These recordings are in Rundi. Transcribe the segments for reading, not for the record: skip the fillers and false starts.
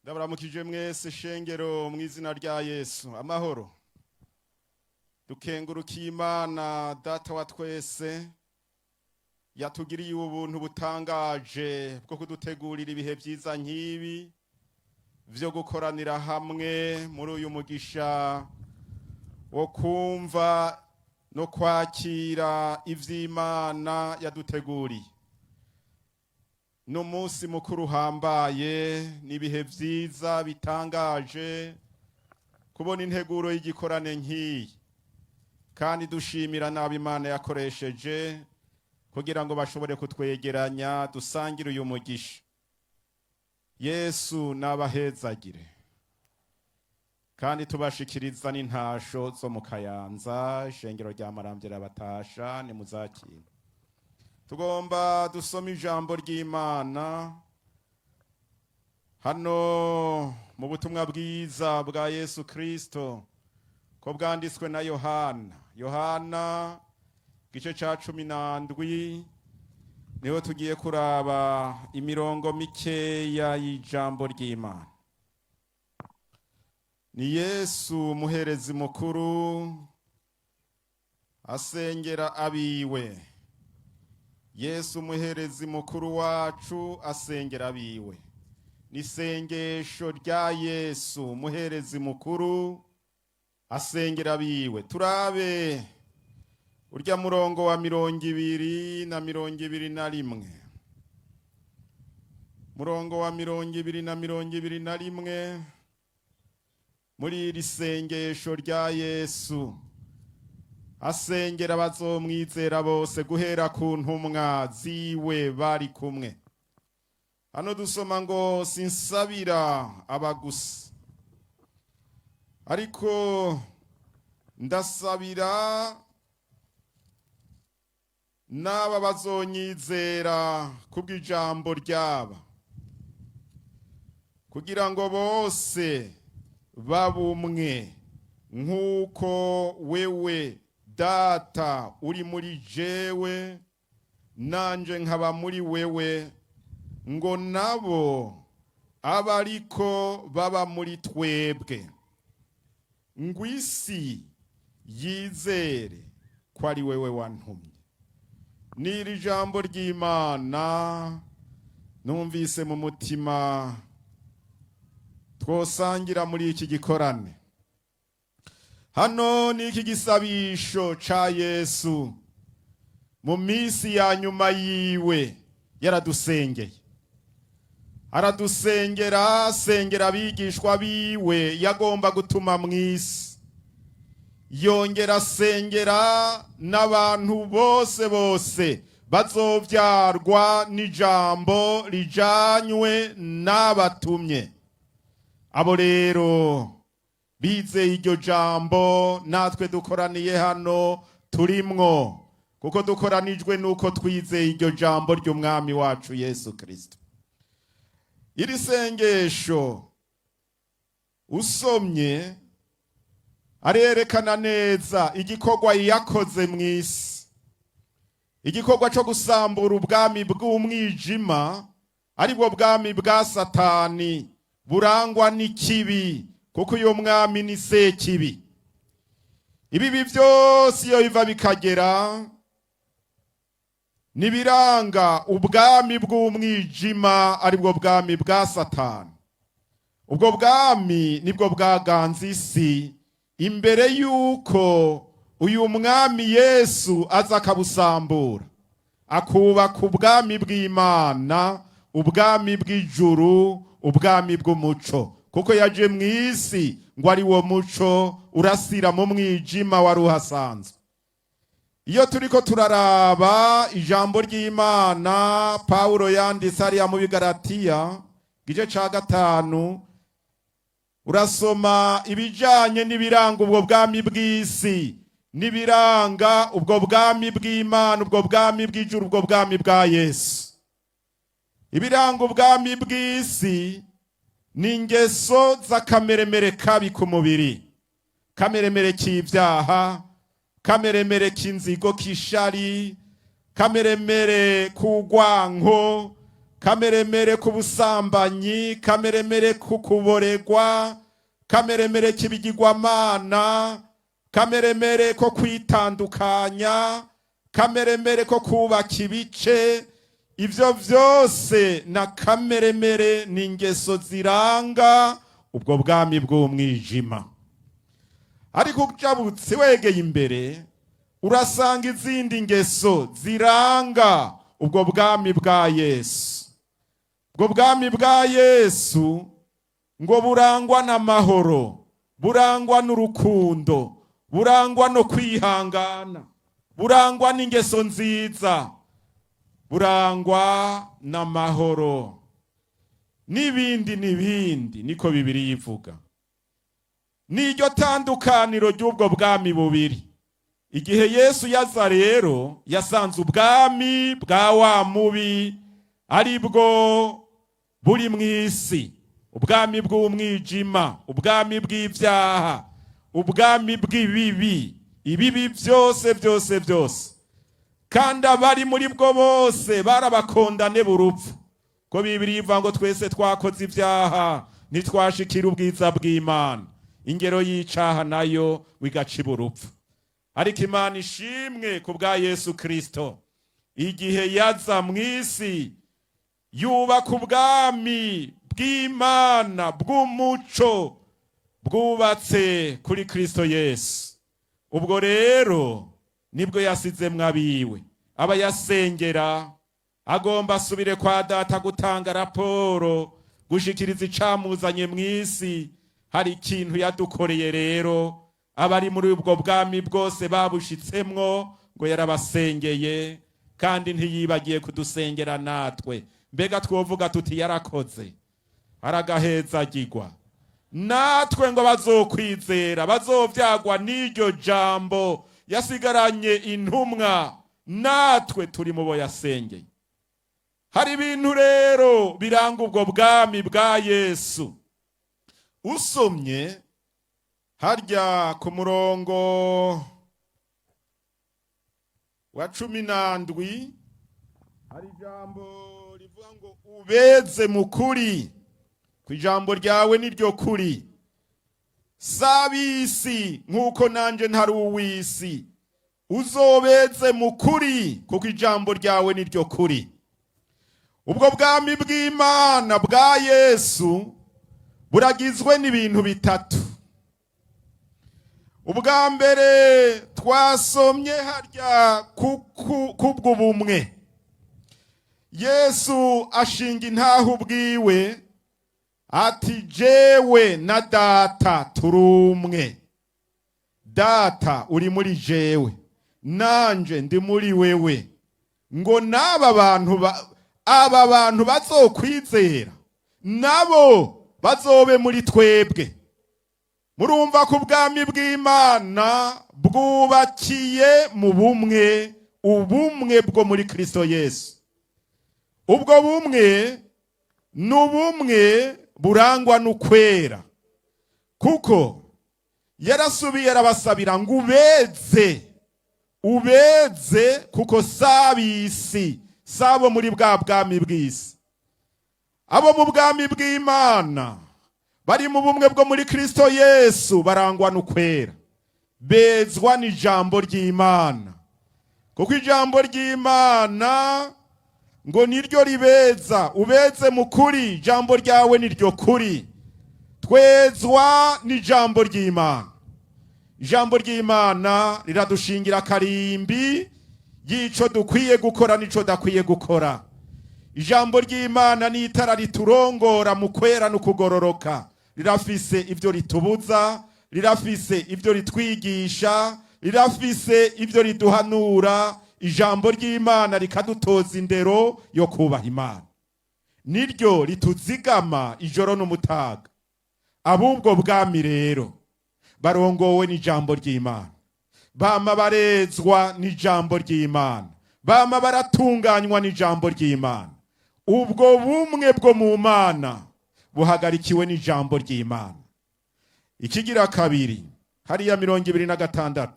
Ndabaramukije mwese shengero mu izina rya Yesu. Amahoro. Dukengurukiye Imana data wa twese yatugiriye ubuntu butangaje bwo kudutegurira ibihe byiza nk'ibi vyo gukoranira hamwe muri uyu mugisha wo kumva no kwakira ivy'Imana yaduteguriye. No munsi mukuru hambaye nibihe vyiza bitangaje kubona integuro y'igikorane nk'iyi, kandi dushimira nabi Imana yakoresheje kugira ngo bashobore kutwegeranya dusangire uyu mugisha. Yesu nabahezagire kandi tubashikiriza n'intasho zo mu Kayanza, ishengero rya Maramvya batasha ni muzakira. Tugomba dusoma ijambo ry'Imana hano mu butumwa bwiza bwa Yesu Kristo ko bwanditswe na Yohana gice ca 17 niho tugiye kuraba imirongo mikeya y'ijambo ry'Imana. Ni Yesu muherezi mukuru asengera abiwe. Yesu muherezi mukuru wacu asengera abiwe. Nisengesho rya Yesu muherezi mukuru asengera abiwe. Turabe urya murongo wa 200 na 221. Murongo wa 200 na 221 muri iri sengesho rya Yesu asengera bazomwizera bose guhera ku ntumwa ziwe bari kumwe. Hano dusoma ngo sinsabira abagusa, ariko ndasabira n'aba bazonyizera kubw'ijambo ryaba, kugira ngo bose babumwe nk'uko wewe Data uri muri jewe nanje nkaba muri wewe, ngo nabo abariko baba muri twebwe, ngwisi yizere ko ari wewe wantumye. N'iri jambo ry'Imana numvise mu mutima twosangira muri iki gikorane. Hano ni iki gisabisho ca Yesu mu misi ya nyuma yiwe yaradusengeye. Aradusengera, sengera abigishwa biwe yagomba gutuma mw'isi. Yongera sengera n'abantu bose bazovyarwa n'ijambo rijanywe n'abatumye. Abo rero bizeye iryo jambo natwe dukoraniye hano turimwo, kuko dukoranijwe nuko twizeye iryo jambo ry'umwami wacu Yesu Kristo. Iri sengesho usomye arerekana neza igikorwa yakoze mw'isi, igikorwa cyo gusambura ubwami bw'umwijima, aribwo bwami bwa Satani burangwa n'ikibi, kuko uyo mwami ni sekibi. Ibi byose iyo biva bikagera nibiranga ubwami bw'umwijima, aribwo bwami bwa Satani. Ubwo bwami nibwo bwaganze isi imbere yuko uyu mwami Yesu aza akabusambura, akubaka ubwami bw'Imana, ubwami bw'ijuru, ubwami bw'umuco, kuko yaje mw'isi ngo ari wo muco urasira mu mwijima wari uhasanzwe. Iyo turiko turaraba ijambo ry'Imana Paulo yanditse hariya mu Bigalatiya gice ca 5, urasoma ibijanye n'ibiranga ubwo bwami bw'isi, n'ibiranga ubwo bwami bw'Imana, ubwo bwami bw'ijuru, ubwo bwami bwa Yesu. Ibiranga ubwami bw'isi ni ingeso z'akameremere kabi ku mubiri, kameremere k'ivyaha, kameremere k'inzigo, k'ishari, kameremere k'ugwanko, kameremere ku busambanyi, kameremere ku kuboregwa, kameremere k'ibigirwamana, kameremere ko kwitandukanya, kameremere ko kubaka ibice. Ivyo vyose na kameremere ni ingeso ziranga ubwo bwami bw'umwijima. Ariko ujabutse wegeye imbere urasanga izindi ngeso ziranga ubwo bwami bwa Yesu. Ubwo bwami bwa Yesu ngo burangwa n'amahoro, burangwa n'urukundo, burangwa no kwihangana, burangwa n'ingeso nziza, burangwa n'amahoro n'ibindi niko Bibiliya ivuga. Niryo tandukaniro ry'ubwo bwami bubiri. Igihe Yesu yaza rero yasanze ubwami bwa wa mubi ari bwo buri mw'isi, ubwami bw'umwijima, ubwami bw'ivyaha, ubwami bw'ibibi, ibibi byose, kandi abari muri bwo bose barabakondane burupfu. Ko Bibiliya ivuga ngo twese twakoze ivyaha ntitwashikira ubwiza bw'Imana, ingero y'icaha nayo wigaca burupfu. Ariko Imana ishimwe ku bwa Yesu Kristo, igihe yaza mw'isi yubaka ubwami bw'Imana bw'umuco bwubatse kuri Kristo Yesu. Ubwo rero nibwo yasizemwo abiwe, aba yasengera, agomba asubire kwa Data gutanga raporo, gushikiriza icamuzanye mw'isi. Hari ikintu yadukoreye rero, abari muri ubwo bwami bwose babushitsemwo, ngo yarabasengeye kandi ntiyibagiye kudusengera natwe. Mbega twovuga tuti yarakoze, aragahezagirwa. Natwe ngo bazokwizera, bazovyagwa n'iryo jambo yasigaranye intumwa, natwe turi mu bo yasengeye. Hari ibintu rero biranga ubwo bwami bwa Yesu. Usomye harya ku murongo wa 17 hari ijambo rivuga ngo ubeze mu kuri, ku ijambo ryawe niryo kuri. Sabisi nk'uko nanje ntari uw'isi, uzobeze mu kuri kuko ijambo ryawe niryo kuri. Ubwo bwami bw'Imana bwa Yesu buragizwe n'ibintu bitatu. Ubwa mbere twasomye harya kubwo bumwe. Yesu ashinga intaho ubwiwe ati jewe na Data turumwe. Data uri muri jewe, nanje ndi muri wewe. Ngo aba bantu bazokwizera nabo bazobe muri twebwe. Murumva ko ubwami bw'Imana bwubakiye mu bumwe, ubumwe bwo muri Kristo Yesu. Ubwo bumwe n'ubumwe burangwa n'ukwera, kuko yarasubiye arabasabira ngo ubeze kuko sabisi sabo muri bwa bwami bw'isi. Abo mu bwami bw'Imana bari mu bumwe bwo muri Kristo Yesu barangwa n'ukwera, bezwa n'ijambo ry'Imana, kuko ijambo ry'Imana ngo niryo ribeza. Ubeze mu kuri, ijambo ryawe niryo kuri. Twezwa n'ijambo ry'Imana. Ijambo ry'Imana riradushingira karimbi y'ico dukwiye gukora n'ico dakwiye gukora. Ijambo ry'Imana ni itara riturongora mu kwera no kugororoka. Rirafise ibyo ritubuza, rirafise ibyo ritwigisha, rirafise ibyo riduhanura. Ijambo ry'Imana rikadutoza indero yo kubaha Imana. Niryo rituzigama ijoro n'umutaga. Abubwo bwami rero barongowe n'ijambo ry'Imana, bama barezwa n'ijambo ry'Imana, bama baratunganywa n'ijambo ry'Imana. Ubwo bumwe bwo mu Mana buhagarikiwe n'ijambo ry'Imana. Ikigira kabiri hariya 26,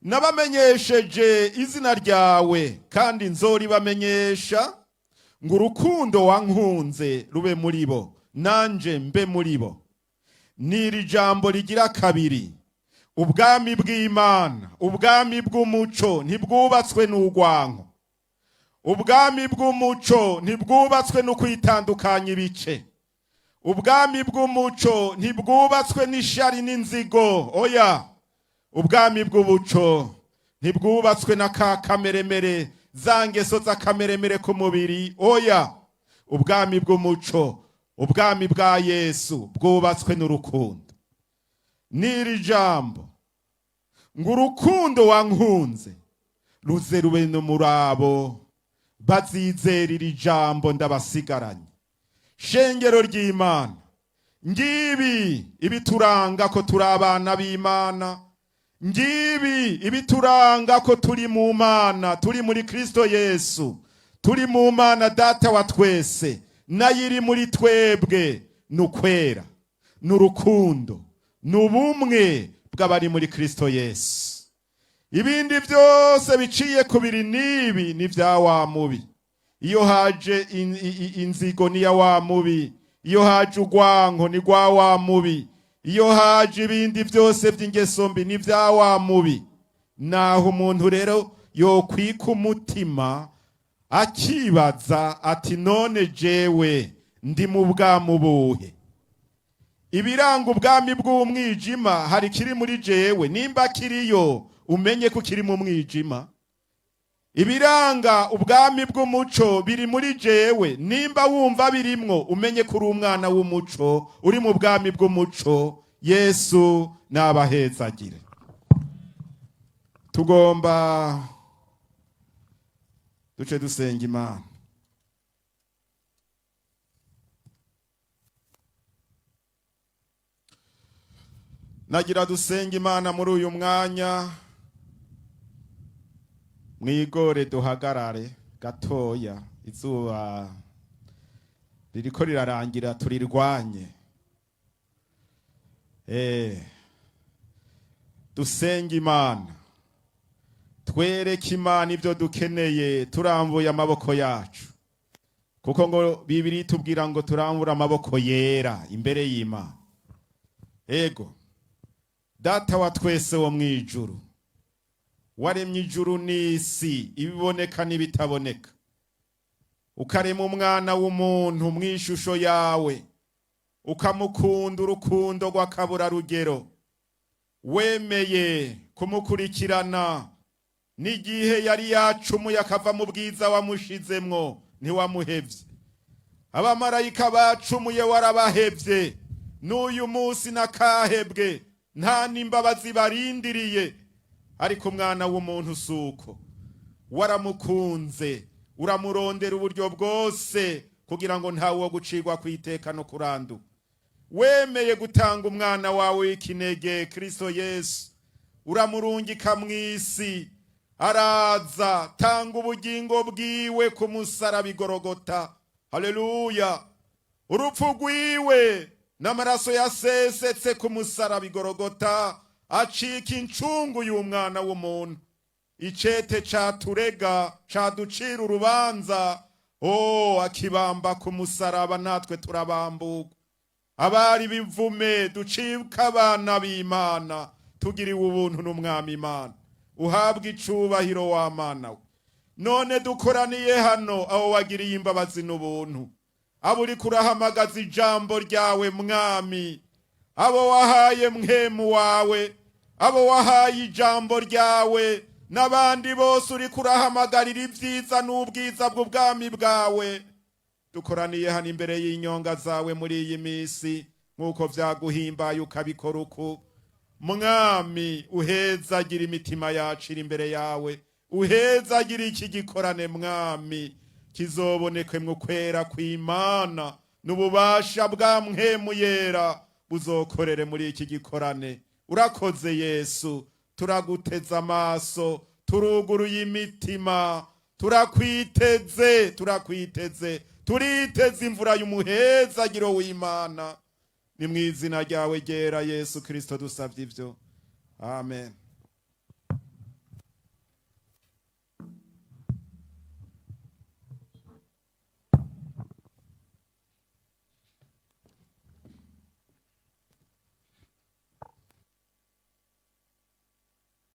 nabamenyesheje izina ryawe kandi nzoribamenyesha, ngo urukundo wankunze rube muri bo nanje mbe muri bo. N'iri jambo rigira kabiri. Ubwami bw'Imana, ubwami bw'umuco ntibwubatswe n'urwanko. Ubwami bw'umuco ntibwubatswe no kwitandukanya ibice. Ubwami bw'umuco ntibwubatswe n'ishari n'inzigo. Oya, ubwami bw'umuco ntibwubatswe na kameremere, za ngeso z'akameremere ku mubiri. Oya, ubwami bw'umuco, ubwami bwa Yesu bwubatswe n'urukundo. N'iri jambo ngo urukundo wankunze ruze rube no murabo bazizera iri jambo ndabasigaranye. Shengero ry'Imana, ngibi ibituranga ko turi abana b'Imana, ngibi ibituranga ko turi mu Mana, turi muri Kristo Yesu, turi mu Mana Data wa twese, nayo iri muri twebwe. Nukwera, n'urukundo, n'ubumwe bw'abari muri Kristo Yesu. Ibindi byose biciye kubiri nibi ni vya wa mubi. Iyo haje inzigo ni ya wa mubi, iyo haje urwanko ni rwa wa mubi, iyo haje ibindi byose by'ingeso mbi ni vya wa mubi. Naho umuntu rero yokwika umutima akibaza ati none jewe ndi mu bwami buhe? Ibiranga ubwami bw'umwijima hari kiri muri jewe, nimba kiriyo umenye ko kiri mu mwijima. Ibiranga ubwami bw'umuco biri muri jewe, nimba wumva birimwo umenye ko uri umwana w'umuco, uri mu bwami bw'umuco. Yesu nabahezagire. Tugomba duce dusenga Imana. Nagira dusenga Imana muri uyu mwanya. Mwigore duhagarare gatoya, izuba ririko rirarangira turirwanye. Dusenga Imana, twereke Imana ibyo dukeneye turambuye amaboko yacu, kuko ngo Bibiri tubwira ngo turambura amaboko yera imbere y'Imana. Ego Data wa twese wo mwijuru, waremye ijuru n'isi, ibiboneka n'ibitaboneka, ukarema umwana w'umuntu mw'ishusho yawe, ukamukunda urukundo rw'akabura rugero. Wemeye kumukurikirana n'igihe yari yacumuye akava mu bwiza wamushizemwo, ntiwamuhevye. Abamarayika bacumuye warabahevye, n'uyu munsi nakahebwe nta n'imbabazi barindiriye. Ariko umwana w'umuntu suko, waramukunze uramurondera uburyo bwose kugira ngo ntawe wo gucirwa kwiteka no kurandu. Wemeye gutanga umwana wawe w'ikinege Kristo Yesu, uramurungika mw'isi, araza tanga ubugingo bwiwe ku musaraba Igorogota. Haleluya! Urupfu rwiwe n'amaraso yasesetse ku musaraba Igorogota acika incungu y'umwana w'umuntu. Icete caturega caducira urubanza, akibamba ku musaraba natwe turabambuka. Abari bivume ducibwa abana b'Imana, tugiriwe ubuntu n'umwami Imana. Uhabwa icubahiro wa Mana we. None dukoraniye hano aho wagiriye imbabazi n'ubuntu, abo uri kurahamagaza ijambo ryawe mwami, abo wahaye mwemu wawe, abo wahaye ijambo ryawe, n'abandi bose uri kurahamagarira ibyiza n'ubwiza bw'ubwami bwawe. Dukoraniye hano imbere y'inyonga zawe muri iyi minsi, nk'uko vyaguhimbaye ukabikora uku. Mwami, uhezagira imitima yacu iri imbere yawe, uhezagira iki gikorane mwami, kizobonekwe mu kwera kw'Imana n'ububasha bwa mwemu yera buzokorere muri iki gikorane. Urakoze Yesu, turaguteza amaso, turuguruye imitima, turakwiteze, turiteze imvura y'umuhezagiro w'Imana. Ni mu izina ryawe ryera Yesu Kristo dusavye ivyo. Amen.